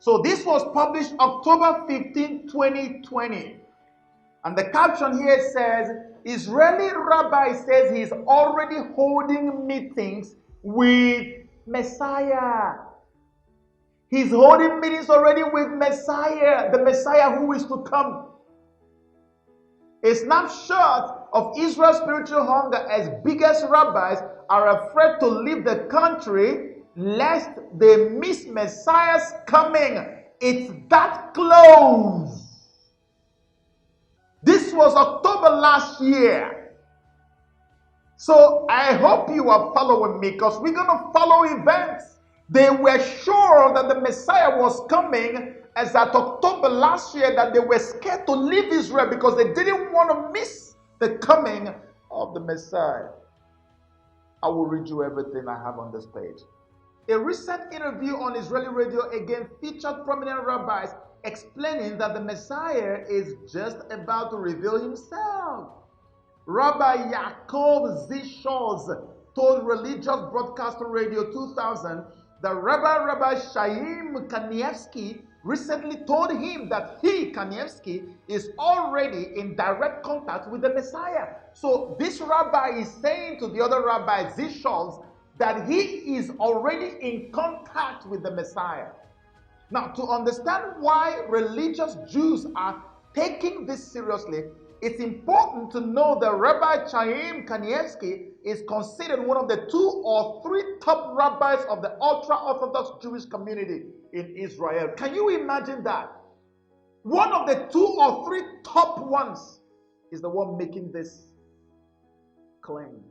So this was published October 15, 2020. And the caption here says, Israeli rabbi says he's already holding meetings with Messiah. He's holding meetings already with Messiah, the Messiah who is to come. A snapshot of Israel's spiritual hunger as biggest rabbis are afraid to leave the country lest they miss Messiah's coming. It's that close. This was October last year. So I hope you are following me, because we're going to follow events. They were sure that the Messiah was coming as at October last year, that they were scared to leave Israel because they didn't want to miss the coming of the Messiah. I will read you everything I have on this page. A recent interview on Israeli radio again featured prominent rabbis explaining that the Messiah is just about to reveal himself. Rabbi Yaakov Z. Scholz told Religious Broadcaster Radio 2000 that Rabbi Chaim Kanievsky recently told him that he, Kanievsky, is already in direct contact with the Messiah. So this rabbi is saying to the other rabbi, Z. Scholz, that he is already in contact with the Messiah. Now, to understand why religious Jews are taking this seriously, it's important to know that Rabbi Chaim Kanievsky is considered one of the 2 or 3 top rabbis of the ultra-Orthodox Jewish community in Israel. Can you imagine that? One of the 2 or 3 top ones is the one making this claim.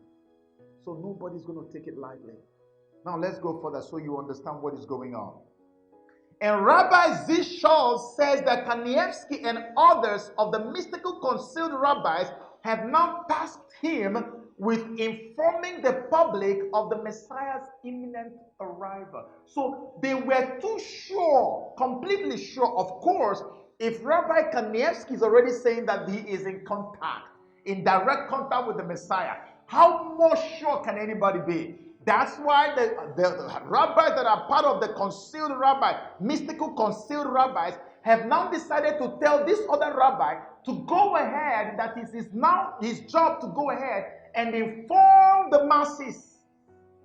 So nobody's going to take it lightly. Now let's go further so you understand what is going on. And Rabbi Z. Scholz says that Kanievsky and others of the mystical concealed rabbis have now tasked him with informing the public of the Messiah's imminent arrival. So they were too sure, completely sure. Of course, if Rabbi Kanievsky is already saying that he is in contact, in direct contact with the Messiah, how more sure can anybody be? That's why the rabbis that are part of the concealed rabbi, mystical concealed rabbis, have now decided to tell this other rabbi to go ahead, that it is now his job to go ahead and inform the masses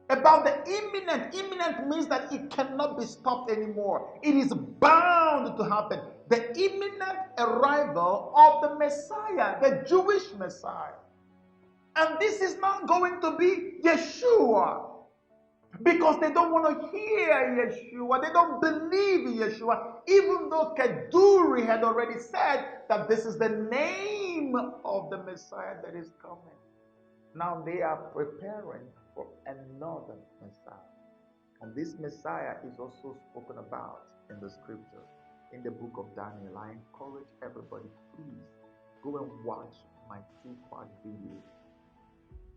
about the imminent. Imminent means that it cannot be stopped anymore. It is bound to happen. The imminent arrival of the Messiah, the Jewish Messiah. And this is not going to be Yeshua, because they don't want to hear Yeshua. They don't believe in Yeshua, even though Keduri had already said that this is the name of the Messiah that is coming. Now they are preparing for another Messiah. And this Messiah is also spoken about in the scriptures, in the book of Daniel. I encourage everybody, please go and watch my 2-part video,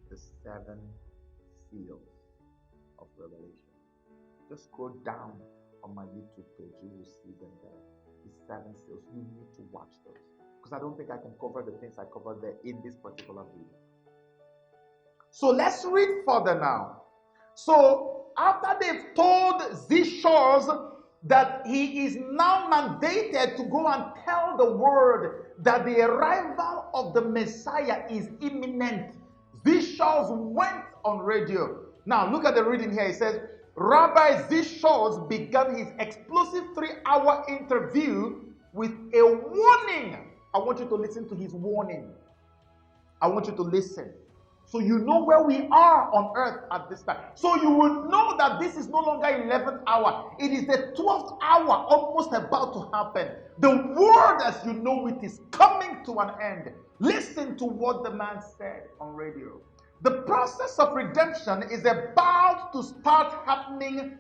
The 7 Seals of Revelation. Just scroll down on my YouTube page, you will see them there. The 7 seals. You need to watch those, because I don't think I can cover the things I covered there in this particular video. So let's read further now. So after they've told Z. Scholz that he is now mandated to go and tell the world that the arrival of the Messiah is imminent, Z. Scholz went on radio. Now look at the reading here. It says, Rabbi Z. Scholz began his explosive 3-hour interview with a warning. I want you to listen to his warning. I want you to listen, so you know where we are on earth at this time. So you will know that this is no longer 11th hour. It is the 12th hour, almost about to happen. The world as you know it is coming to an end. Listen to what the man said on radio. The process of redemption is about to start happening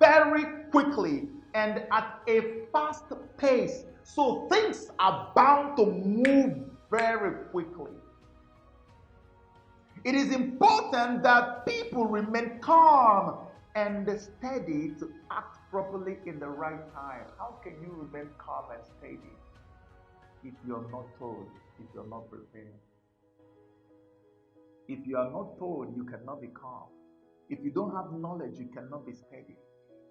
very quickly and at a fast pace. So things are bound to move very quickly. It is important that people remain calm and steady to act properly in the right time. How can you remain calm and steady if you're not told, if you're not prepared? If you are not told, you cannot be calm. If you don't have knowledge, you cannot be steady.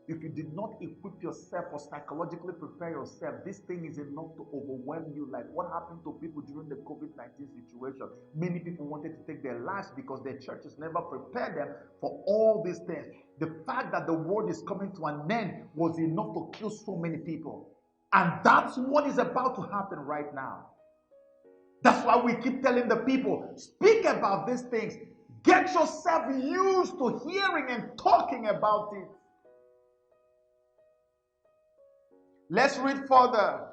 If you did not equip yourself or psychologically prepare yourself, this thing is enough to overwhelm you. Like what happened to people during the COVID-19 situation? Many people wanted to take their lives because their churches never prepared them for all these things. The fact that the world is coming to an end was enough to kill so many people. And that's what is about to happen right now. That's why we keep telling the people, speak about these things. Get yourself used to hearing and talking about it. Let's read further.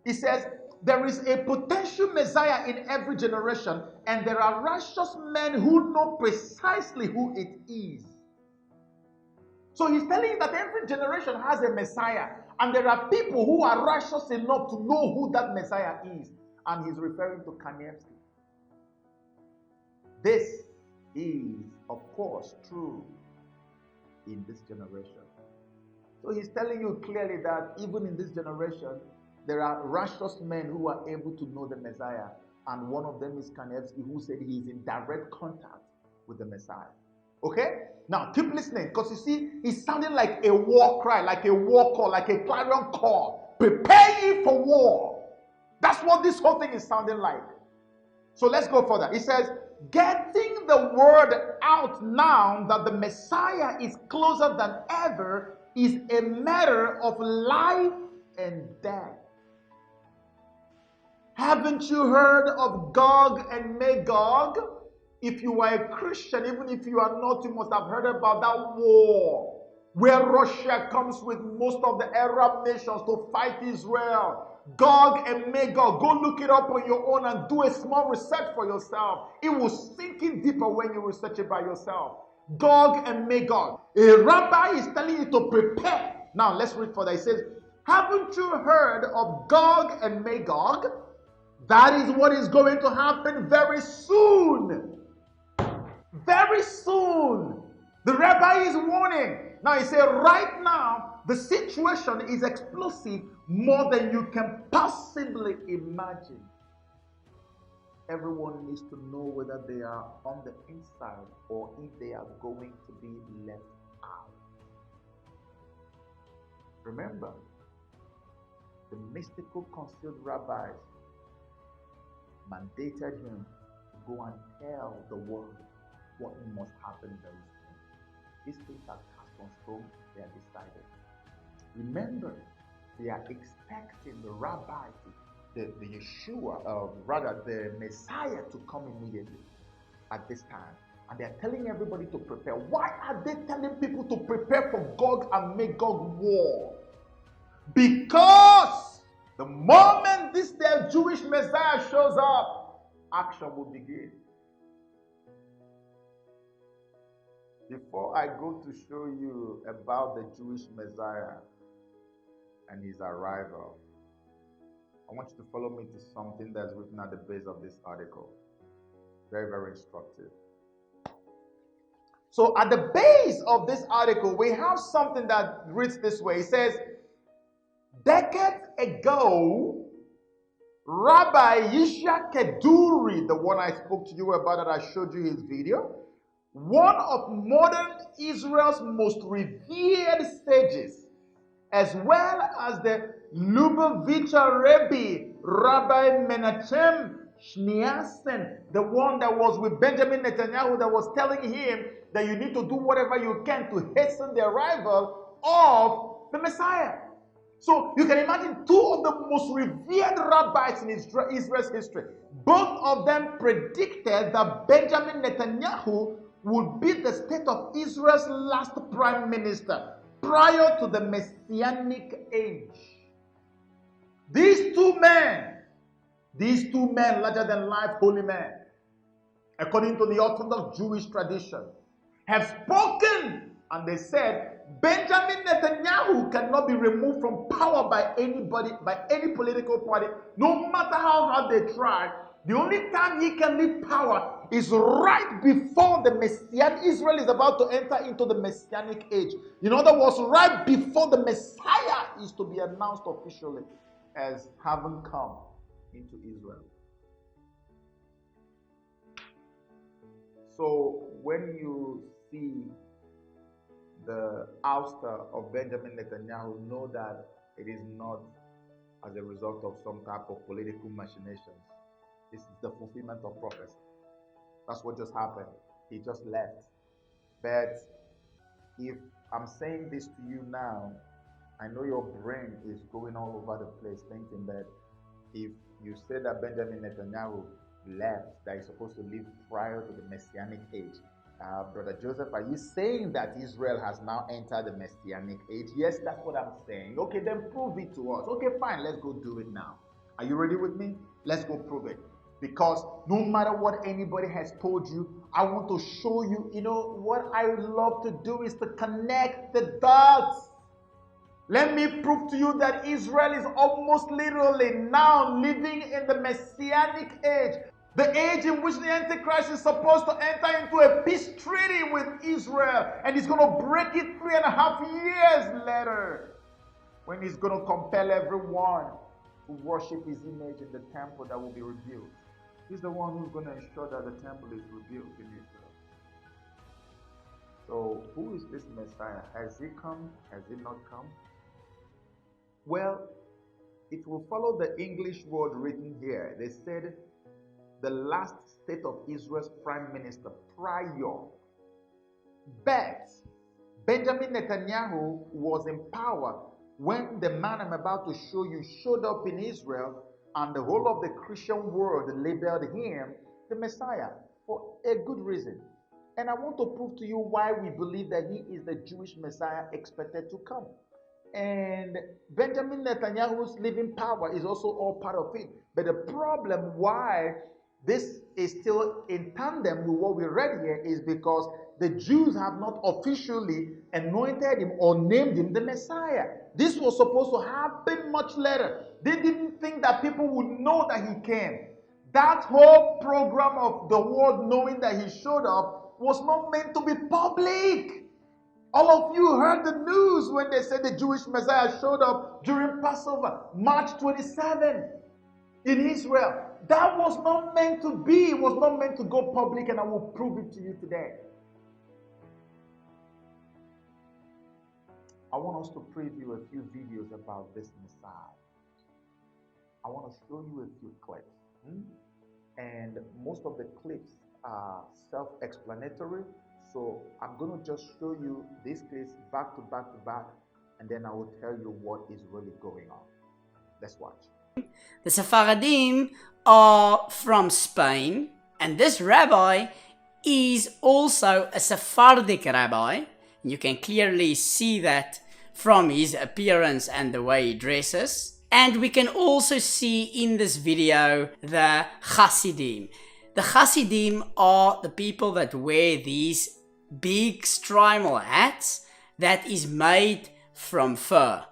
It says, there is a potential Messiah in every generation, and there are righteous men who know precisely who it is. So he's telling you that every generation has a Messiah, and there are people who are righteous enough to know who that Messiah is. And he's referring to Kanievsky. This is, of course, true in this generation. So he's telling you clearly that even in this generation, there are righteous men who are able to know the Messiah. And one of them is Kanievsky, who said he is in direct contact with the Messiah. Okay? Now, keep listening, because you see, he's sounding like a war cry, like a war call, like a clarion call. Prepare ye for war. That's what this whole thing is sounding like. So let's go further. He says, getting the word out now that the Messiah is closer than ever is a matter of life and death. Haven't you heard of Gog and Magog? If you are a Christian, even if you are not, you must have heard about that war where Russia comes with most of the Arab nations to fight Israel. Gog and Magog. Go look it up on your own and do a small research for yourself. It will sink in deeper when you research it by yourself. Gog and Magog. A rabbi is telling you to prepare. Now let's read further. He says, haven't you heard of Gog and Magog? That is what is going to happen very soon. Very soon. The rabbi is warning. Now he said, right now, the situation is explosive more than you can possibly imagine. Everyone needs to know whether they are on the inside or if they are going to be left out. Remember, the mystical concealed rabbis mandated him to go and tell the world what must happen very soon. These things are cast on stone, they are decided. Remember, they are expecting the rabbi, the Yeshua, rather the Messiah to come immediately at this time. And they are telling everybody to prepare. Why are they telling people to prepare for Gog and Magog war? Because the moment this their Jewish Messiah shows up, action will begin. Before I go to show you about the Jewish Messiah and his arrival, I want you to follow me to something that's written at the base of this article. Very, very instructive. So at the base of this article, we have something that reads this way. It says, decades ago, Rabbi Yishya Keduri, the one I spoke to you about that I showed you his video, one of modern Israel's most revered sages, as well as the Lubavitcher Rebbe, Rabbi Menachem Shneasen, the one that was with Benjamin Netanyahu, that was telling him that you need to do whatever you can to hasten the arrival of the Messiah. So you can imagine two of the most revered rabbis in Israel's history. Both of them predicted that Benjamin Netanyahu would be the state of Israel's last prime minister prior to the Messianic Age. These two men, larger than life holy men, according to the Orthodox Jewish tradition, have spoken, and they said, Benjamin Netanyahu cannot be removed from power by anybody, by any political party, no matter how hard they try. The only time he can leave power is right before the Messianic Israel is about to enter into the Messianic Age. In other words, right before the Messiah is to be announced officially as having come into Israel. So when you see the ouster of Benjamin Netanyahu, know that it is not as a result of some type of political machinations. This is the fulfillment of prophecy. That's what just happened. He just left. But if I'm saying this to you now, I know your brain is going all over the place thinking that if you say that Benjamin Netanyahu left, that he's supposed to live prior to the Messianic Age. Brother Joseph, are you saying that Israel has now entered the Messianic Age? Yes, that's what I'm saying. Okay, then prove it to us. Okay, fine, let's go do it now. Are you ready with me? Let's go prove it. Because no matter what anybody has told you, I want to show you, what I love to do is to connect the dots. Let me prove to you that Israel is almost literally now living in the Messianic Age. The age in which the Antichrist is supposed to enter into a peace treaty with Israel. And he's going to break it 3.5 years later. When he's going to compel everyone to worship his image in the temple that will be rebuilt. He's the one who's going to ensure that the temple is rebuilt in Israel. So, who is this Messiah? Has he come? Has he not come? Well, it will follow the English word written here. They said, the last state of Israel's prime minister, prior. But Benjamin Netanyahu was in power when the man I'm about to show you showed up in Israel, and the whole of the Christian world labeled him the Messiah for a good reason. And I want to prove to you why we believe that he is the Jewish Messiah expected to come. And Benjamin Netanyahu's living power is also all part of it. But the problem why this is still in tandem with what we read here is because the Jews have not officially anointed him or named him the Messiah. This was supposed to happen much later. They didn't think that people would know that he came. That whole program of the world knowing that he showed up was not meant to be public. All of you heard the news when they said the Jewish Messiah showed up during Passover, March 27 in Israel. That was not meant to be. It was not meant to go public, and I will prove it to you today. I want us to preview a few videos about this Messiah. I want to show you a few clips. And most of the clips are self-explanatory. So I'm going to just show you these clips back to back to back, and then I will tell you what is really going on. Let's watch. The Sephardim are from Spain, and this rabbi is also a Sephardic rabbi. You can clearly see that from his appearance and the way he dresses. And we can also see in this video the Hasidim. The Hasidim are the people that wear these big strimal hats that is made from fur.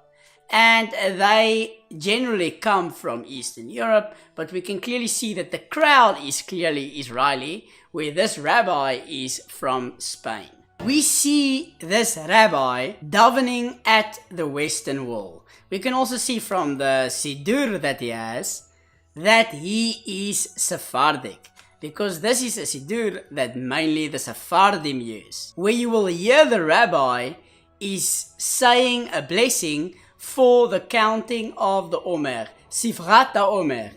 And they generally come from Eastern Europe, but we can clearly see that the crowd is clearly Israeli, where this rabbi is from Spain. We see this rabbi davening at the Western Wall. We can also see from the Siddur that he has that he is Sephardic, because this is a Siddur that mainly the Sephardim use, where you will hear the rabbi is saying a blessing for the counting of the Omer, Sifrat HaOmer.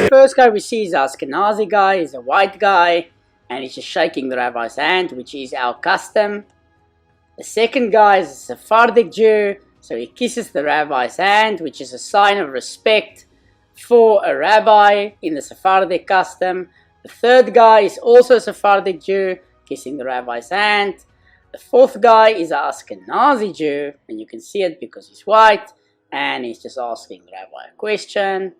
The first guy we see is an Ashkenazi guy, he's a white guy, and he's just shaking the rabbi's hand, which is our custom. The second guy is a Sephardic Jew, so he kisses the rabbi's hand, which is a sign of respect for a rabbi in the Sephardic custom. The third guy is also a Sephardic Jew, kissing the rabbi's hand. The fourth guy is an Ashkenazi Jew, and you can see it because he's white, and he's just asking the rabbi a question.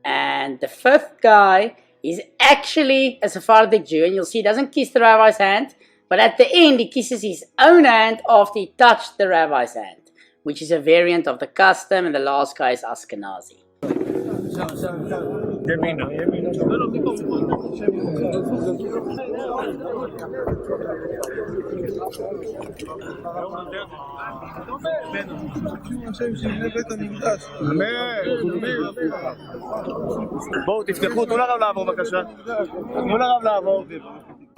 And the fifth guy is actually a Sephardic Jew, and you'll see he doesn't kiss the rabbi's hand, but at the end he kisses his own hand after he touched the rabbi's hand, which is a variant of the custom, and the last guy is Ashkenazi.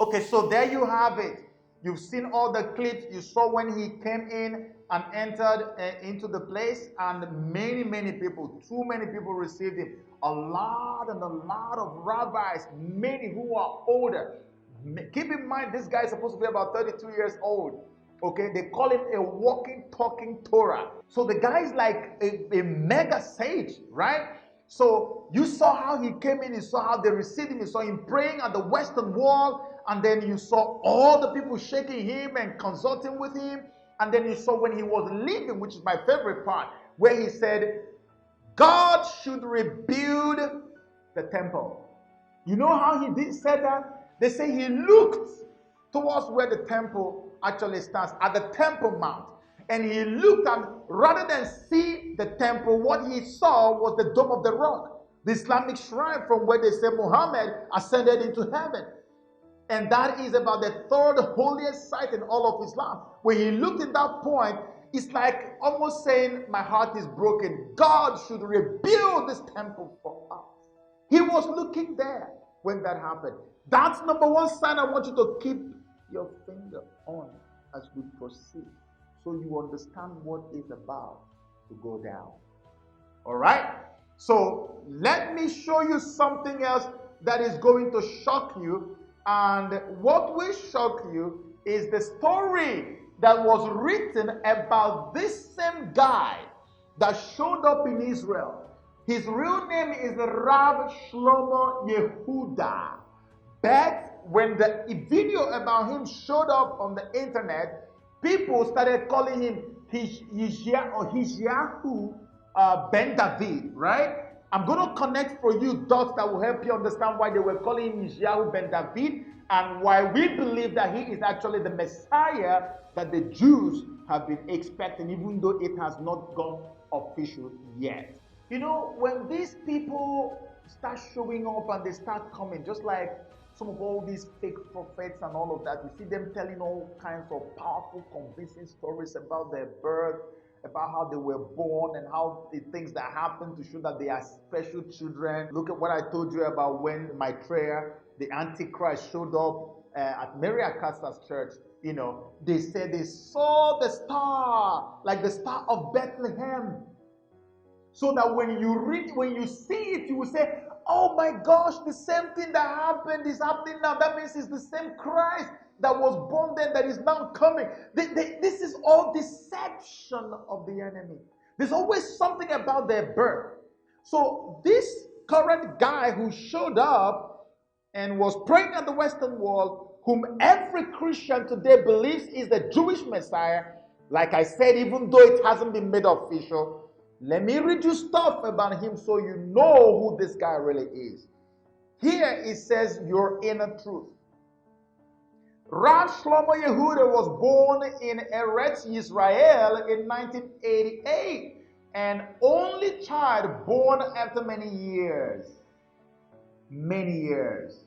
Okay, so there you have it. You've seen all the clips. You saw when he came in and entered into the place, and many people, too many people received him. A lot of rabbis, many who are older. Keep in mind, this guy is supposed to be about 32 years old. Okay, they call him a walking, talking Torah. So the guy is like a mega sage, right? So you saw how he came in, you saw how they received him, you saw him praying at the Western Wall, and then you saw all the people shaking him and consulting with him. And then you saw when he was leaving, which is my favorite part, where he said, God should rebuild the temple. You know how he said that? They say he looked towards where the temple actually stands, at the Temple Mount. And he looked, and rather than see the temple, what he saw was the Dome of the Rock, the Islamic shrine from where they say Muhammad ascended into heaven. And that is about the third holiest site in all of Islam. When he looked at that point, it's like almost saying, my heart is broken. God should rebuild this temple for us. He was looking there when that happened. That's number one sign I want you to keep your finger on as we proceed, so you understand what is about to go down. All right? So let me show you something else that is going to shock you. And what will shock you is the story that was written about this same guy that showed up in Israel. His real name is Rav Shlomo Yehuda. But when the video about him showed up on the internet, people started calling him Yeshayahu Ben David, right? I'm going to connect for you dots that will help you understand why they were calling him Yeshayahu Ben David, and why we believe that he is actually the Messiah that the Jews have been expecting, even though it has not gone official yet. You know, when these people start showing up and they start coming, just like some of all these fake prophets and all of that, you see them telling all kinds of powerful, convincing stories about their birth, about how they were born, and how the things that happened to show that they are special children. Look at what I told you about when Maitreya, the Antichrist, showed up at Mary Acasta's church. You know, they said they saw the star, like the star of Bethlehem. So that when you read, when you see it, you will say, oh my gosh, the same thing that happened is happening now. That means it's the same Christ that was born then that is now coming. This is all deception of the enemy. There's always something about their birth. So this current guy who showed up and was praying at the Western Wall, whom every Christian today believes is the Jewish Messiah, like I said, even though it hasn't been made official, let me read you stuff about him so you know who this guy really is. Here it says your inner truth. Rav Shlomo Yehuda was born in Eretz Yisrael in 1988, and only child born after many years. Many years.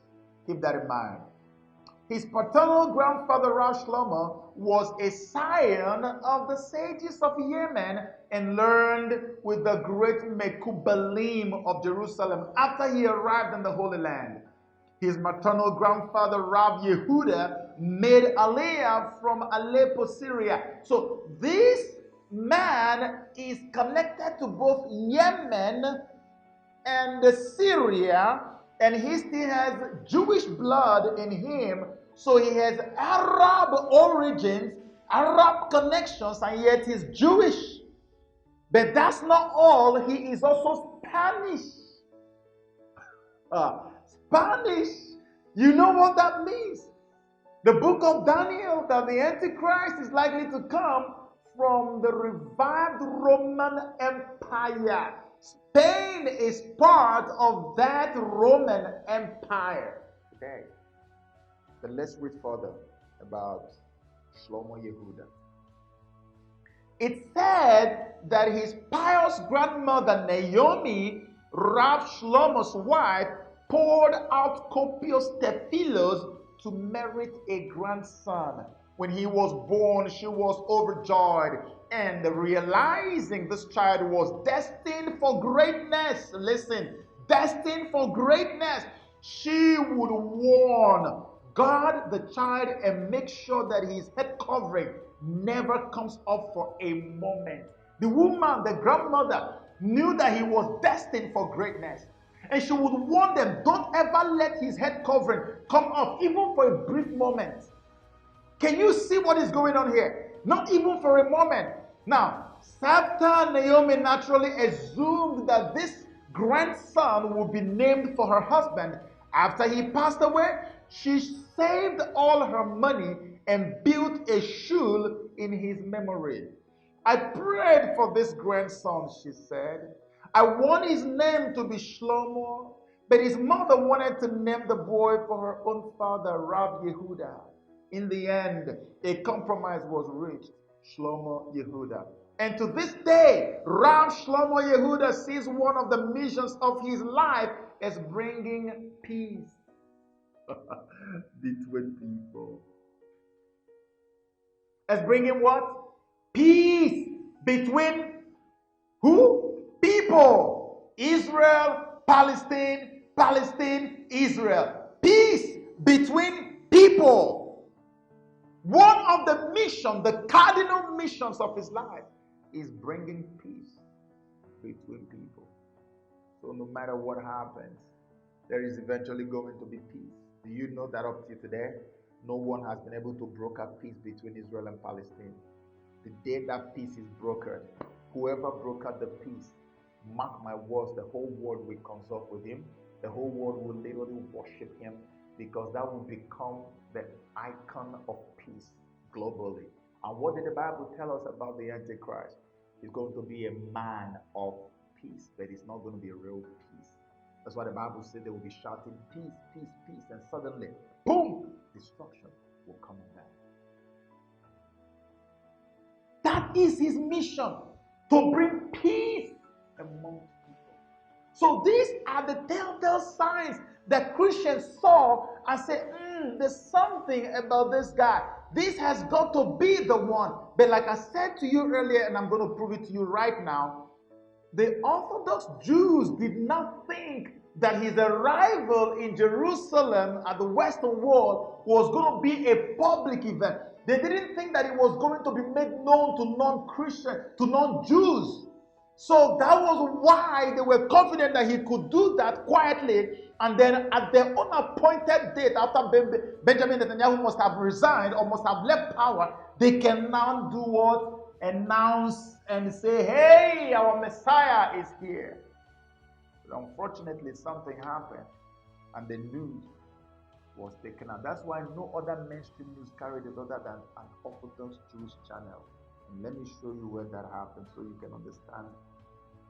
Keep that in mind. His paternal grandfather, Rav Shlomo, was a scion of the sages of Yemen and learned with the great Mekubalim of Jerusalem after he arrived in the Holy Land. His maternal grandfather, Rav Yehuda, made Aliyah from Aleppo, Syria. So this man is connected to both Yemen and Syria, and he still has Jewish blood in him. So he has Arab origins, Arab connections, and yet he's Jewish. But that's not all. He is also Spanish. Spanish. You know what that means? The book of Daniel, that the Antichrist is likely to come from the revived Roman Empire. Spain is part of that Roman Empire today. But let's read further about Shlomo Yehuda. It said that his pious grandmother Naomi Rav Shlomo's wife poured out copious tefillos to merit a grandson. When he was born, she was overjoyed, and realizing this child was destined for greatness. Listen, destined for greatness. She would warn God the child and make sure that his head covering never comes off for a moment. The woman, the grandmother, knew that he was destined for greatness. And she would warn them, don't ever let his head covering come off, even for a brief moment. Can you see what is going on here? Not even for a moment. Now, after Naomi naturally assumed that this grandson would be named for her husband, after he passed away, she saved all her money and built a shul in his memory. I prayed for this grandson, she said. I want his name to be Shlomo, but his mother wanted to name the boy for her own father, Rav Yehuda. In the end, a compromise was reached, Shlomo Yehuda. And to this day, Rav Shlomo Yehuda sees one of the missions of his life as bringing peace between people. As bringing what? Peace between who? People. Israel, Palestine, Palestine, Israel. Peace between people. One of the missions, the cardinal missions of his life is bringing peace between people. So no matter what happens, there is eventually going to be peace. Do you know that up to today, no one has been able to broker peace between Israel and Palestine? The day that peace is brokered, whoever brokered the peace, mark my words, the whole world will consult with him. The whole world will literally worship him, because that will become the icon of peace globally. And what did the Bible tell us about the Antichrist? He's going to be a man of peace, but it's not going to be a real peace. That's why the Bible said they will be shouting, peace, peace, peace, and suddenly, boom, destruction will come on them. That is his mission, to bring peace among people. So these are the telltale signs that Christians saw and said, there's something about this guy. This has got to be the one. But like I said to you earlier, and I'm going to prove it to you right now, the Orthodox Jews did not think that his arrival in Jerusalem at the Western Wall was going to be a public event. They didn't think that it was going to be made known to non-Christians, to non-Jews. So that was why they were confident that he could do that quietly, and then at their own appointed date, after Benjamin Netanyahu must have resigned or must have left power, they can now do what? Announce and say, hey, our Messiah is here. But unfortunately, something happened, and the news was taken out. That's why no other mainstream news carried it other than an Orthodox Jewish channel. And let me show you where that happened so you can understand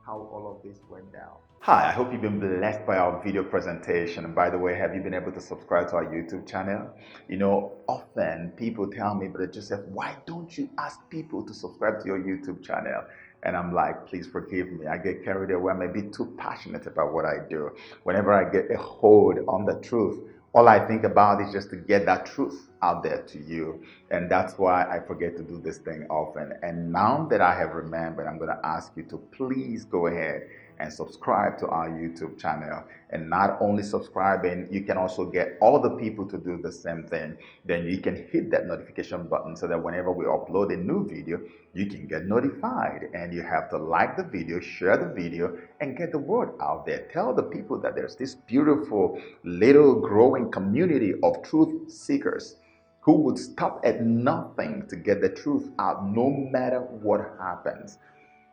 how all of this went down. Hi, I hope you've been blessed by our video presentation. And by the way, have you been able to subscribe to our YouTube channel? You know, often people tell me, Brother Joseph, why don't you ask people to subscribe to your YouTube channel? And I'm like, please forgive me. I get carried away. I may be too passionate about what I do. Whenever I get a hold on the truth, all I think about is just to get that truth out there to you. And that's why I forget to do this thing often. And now that I have remembered, I'm going to ask you to please go ahead and subscribe to our YouTube channel. And not only subscribing, you can also get all the people to do the same thing. Then you can hit that notification button so that whenever we upload a new video, you can get notified. And you have to like the video, share the video, and get the word out there. Tell the people that there's this beautiful little growing community of truth seekers who would stop at nothing to get the truth out no matter what happens.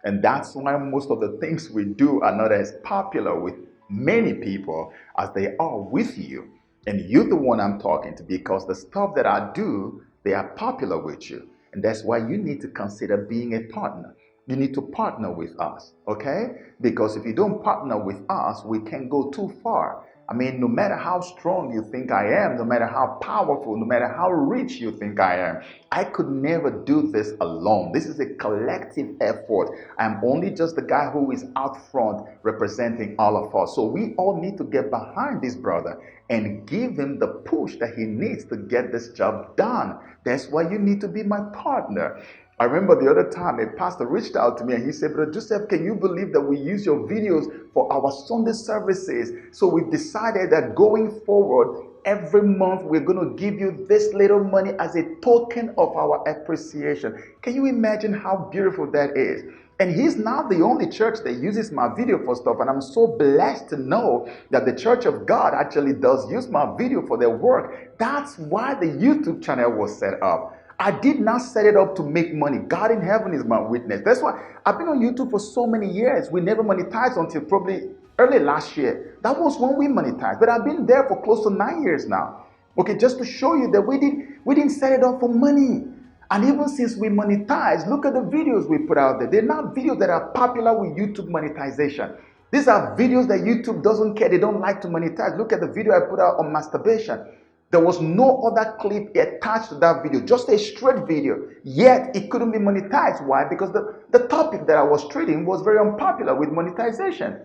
And that's why most of the things we do are not as popular with many people as they are with you. And you're the one I'm talking to, because the stuff that I do, they are popular with you. And that's why you need to consider being a partner. You need to partner with us, okay? Because if you don't partner with us, we can't go too far. I mean, no matter how strong you think I am, no matter how powerful, no matter how rich you think I am, I could never do this alone. This is a collective effort. I'm only just the guy who is out front representing all of us. So we all need to get behind this brother and give him the push that he needs to get this job done. That's why you need to be my partner. I remember the other time a pastor reached out to me and he said, Brother Joseph, can you believe that we use your videos for our Sunday services? So we decided that going forward, every month we're going to give you this little money as a token of our appreciation. Can you imagine how beautiful that is? And he's now the only church that uses my video for stuff. And I'm so blessed to know that the Church of God actually does use my video for their work. That's why the YouTube channel was set up. I did not set it up to make money. God in heaven is my witness. That's why I've been on YouTube for so many years. We never monetized until probably early last year. That was when we monetized. But I've been there for close to 9 years now. Okay, just to show you that we didn't set it up for money. And even since we monetized, look at the videos we put out there. They're not videos that are popular with YouTube monetization. These are videos that YouTube doesn't care. They don't like to monetize. Look at the video I put out on masturbation. There was no other clip attached to that video, just a straight video. Yet it couldn't be monetized. Why? Because the topic that I was treating was very unpopular with monetization.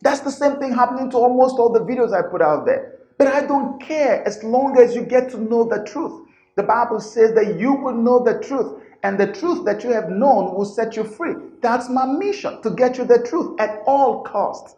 That's the same thing happening to almost all the videos I put out there. But I don't care as long as you get to know the truth. The Bible says that you will know the truth, and the truth that you have known will set you free. That's my mission, to get you the truth at all costs.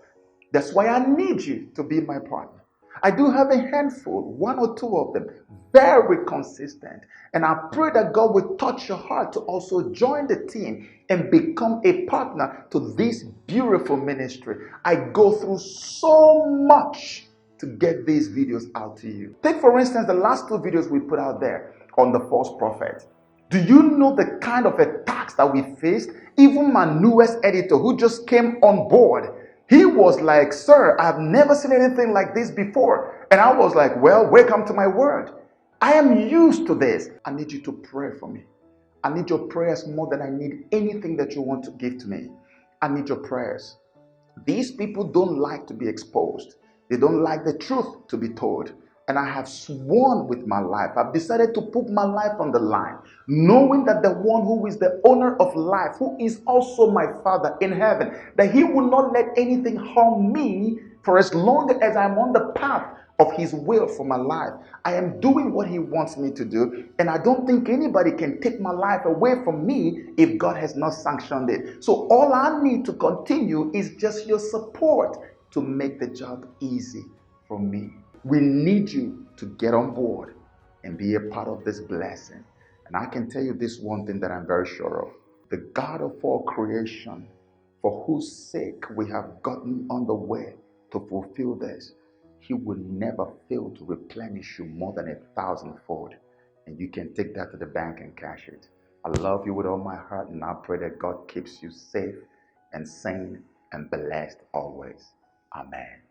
That's why I need you to be my partner. I do have a handful, one or two of them, very consistent. And I pray that God will touch your heart to also join the team and become a partner to this beautiful ministry. I go through so much to get these videos out to you. Take, for instance, the last two videos we put out there on the false prophet. Do you know the kind of attacks that we faced? Even my newest editor who just came on board, he was like, sir, I've never seen anything like this before. And I was like, well, welcome to my world. I am used to this. I need you to pray for me. I need your prayers more than I need anything that you want to give to me. I need your prayers. These people don't like to be exposed. They don't like the truth to be told. And I have sworn with my life. I've decided to put my life on the line, knowing that the one who is the owner of life, who is also my Father in heaven, that he will not let anything harm me for as long as I'm on the path of his will for my life. I am doing what he wants me to do, and I don't think anybody can take my life away from me if God has not sanctioned it. So all I need to continue is just your support to make the job easy for me. We need you to get on board and be a part of this blessing. And I can tell you this one thing that I'm very sure of. The God of all creation, for whose sake we have gotten on the way to fulfill this, he will never fail to replenish you more than 1,000-fold. And you can take that to the bank and cash it. I love you with all my heart, and I pray that God keeps you safe and sane and blessed always. Amen.